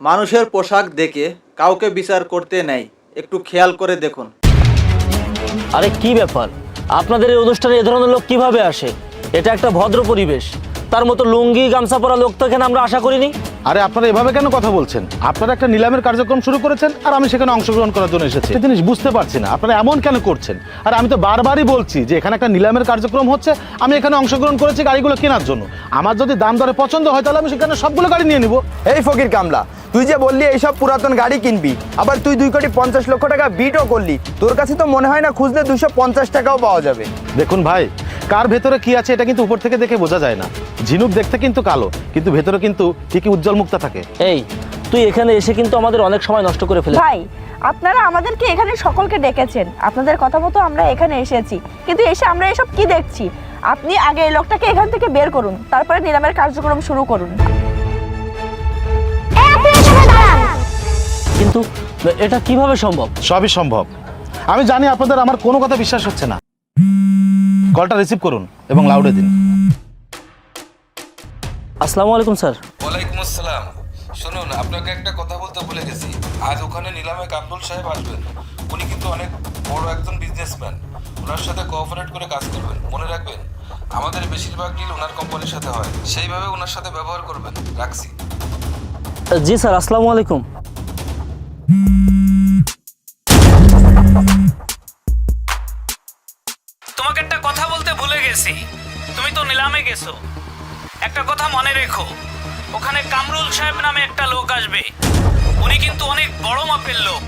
মানুষের পোশাক দেখে কাউকে বিচার করতে নেই, একটু খেয়াল করে দেখুন। আরে কি ব্যাপার, আপনাদের এই অনুষ্ঠানে এ ধরনের লোক কিভাবে আসে? এটা একটা ভদ্র পরিবেশ, তার মতো লুঙ্গি গামছা পরা লোক তো এখানে আমরা আশা করিনি। আরে আপনারা এভাবে কেন কথা বলছেন? আপনারা একটা নিলামের কার্যক্রম শুরু করেছেন আর আমি সেখানে অংশগ্রহণ করার জন্য এসেছি। একটা জিনিস বুঝতে পারছি না, আপনারা এমন কেন করছেন? আর আমি তো বারবারই বলছি যে এখানে একটা নিলামের কার্যক্রম হচ্ছে, আমি এখানে অংশগ্রহণ করেছি গাড়িগুলো কেনার জন্য। আমার যদি দাম দরে পছন্দ হয় তাহলে আমি সেখানে সবগুলো গাড়ি নিয়ে নিব। এই ফকির কামলা, তুই যে বললি এইসব পুরাতন গাড়ি কিনবি, আবার তুই 2,50,00,000 টাকা বিটও করলি। তোর কাছে তো মনে হয় না খুঁজলে 250 টাকাও পাওয়া যাবে। দেখুন ভাই, কার ভেতরে কি আছে এটা কিন্তু উপর থেকে দেখে বোঝা যায় না। ঝিনুক দেখতে কিন্তু কালো, কিন্তু ভেতরে কিন্তু ঠিকই উজ্জ্বল মুক্তা থাকে। এই তুই এখানে এসে কিন্তু আমাদের অনেক সময় নষ্ট করে ফেলে। ভাই, আপনারা আমাদেরকে এখানে সকলকে ডেকেছেন, আপনাদের কথা মতো আমরা এখানে এসেছি, কিন্তু এসে আমরা এসব কি দেখছি? আপনি আগে এই লোকটাকে এখান থেকে বের করুন, তারপরে নিলামের কার্যক্রম শুরু করুন। কিন্তু এটা কিভাবে সম্ভব? সবই সম্ভব। আমি জানি আপনাদের আমার কোনো কথা বিশ্বাস হচ্ছে না। কলটা রিসিভ করুন এবং লাউডে দিন। আসসালামু আলাইকুম স্যার। ওয়ালাইকুম আসসালাম। শুনুন, আপনাকে একটা কথা বলতে ভুলে গেছি। আজ ওখানে নিলামে কামরুল সাহেব আসবেন। উনি কিন্তু অনেক বড় একজন বিজনেসম্যান। ওনার সাথে কোঅপারেট করে কাজ করবেন। মনে রাখবেন, আমাদের বেশিরভাগ ডিল ওনার কোম্পানির সাথে হয়, সেইভাবে ওনার সাথে ব্যবহার করবেন। রাখছি। জি স্যার, আসসালামু আলাইকুম। তোমাকে একটা কথা বলতে ভুলে গেছি। তুমি তো নিলামে গেছো, একটা কথা মনে রেখো, ওখানে কামরুল সাহেব নামে একটা লোক আসবে। উনি কিন্তু অনেক বড় মাপের লোক।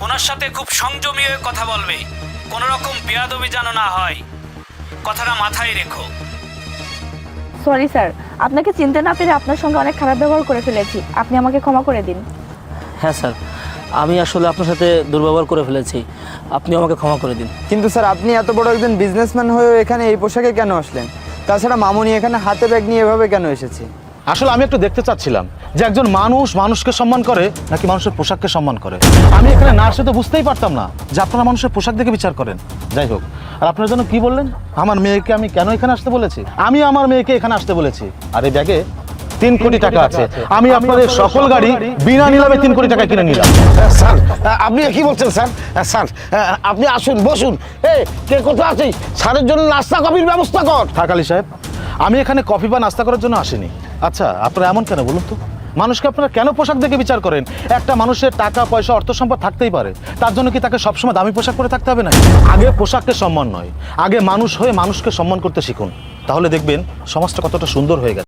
ওনার সাথে খুব সংযমী হয়ে কথা বলবে, কোনো রকম বেয়াদবি যেন না হয়। কথাটা মাথায় রেখো। সরি স্যার, আপনাকে চিনতে না পেরে আপনার সঙ্গে অনেক খারাপ ব্যবহার করে ফেলেছি, আপনি আমাকে ক্ষমা করে দিন। হ্যাঁ স্যার, আমি আসলে আপনার সাথে দুর্ব্যবহার করে ফেলেছি, আপনি আমাকে ক্ষমা করে দিন। কিন্তু স্যার, আপনি এত বড় একজন বিজনেসম্যান হয়েও এখানে এই পোশাকে কেন আসলেন? তাছাড়া মামুনি এখানে হাতে ব্যাগ নিয়ে এভাবে কেন এসেছে? আসলে আমি একটু দেখতে চাচ্ছিলাম যে একজন মানুষ মানুষকে সম্মান করে নাকি মানুষের পোশাককে সম্মান করে। আমি এখানে না আসলে তো বুঝতেই পারতাম না যে আপনারা মানুষের পোশাক দেখে বিচার করেন। যাই হোক, আর আপনার জন্য কি বললেন? আমার মেয়েকে আমি কেন এখানে আসতে বলেছি? আমি আমার মেয়েকে এখানে আসতে বলেছি, আর এই ব্যাগে 3 কোটি টাকা আছে। আমি আপনাদের সকল গাড়ি বিনা নিলামে 3 কোটি টাকা কিনে নিলাম। স্যার, আপনি কি বলছেন স্যার? স্যার, আপনি আসুন, বসুন। কে কোথায় আছিস? স্যারের জন্য নাস্তা কফির ব্যবস্থা কর। থাক আলী সাহেব, আমি এখানে কফি বা নাস্তা করার জন্য আসিনি। আচ্ছা, আপনারা এমন কেন বলুন তো? মানুষকে আপনারা কেন পোশাক দেখে বিচার করেন? একটা মানুষের টাকা পয়সা অর্থ সম্পদ থাকতেই পারে, তার জন্য কি তাকে সবসময় দামি পোশাক পরে থাকতে হবে না? আগে পোশাককে সম্মান নয়, আগে মানুষ হয়ে মানুষকে সম্মান করতে শিখুন, তাহলে দেখবেন সমাজটা কতটা সুন্দর হয়ে গেছে।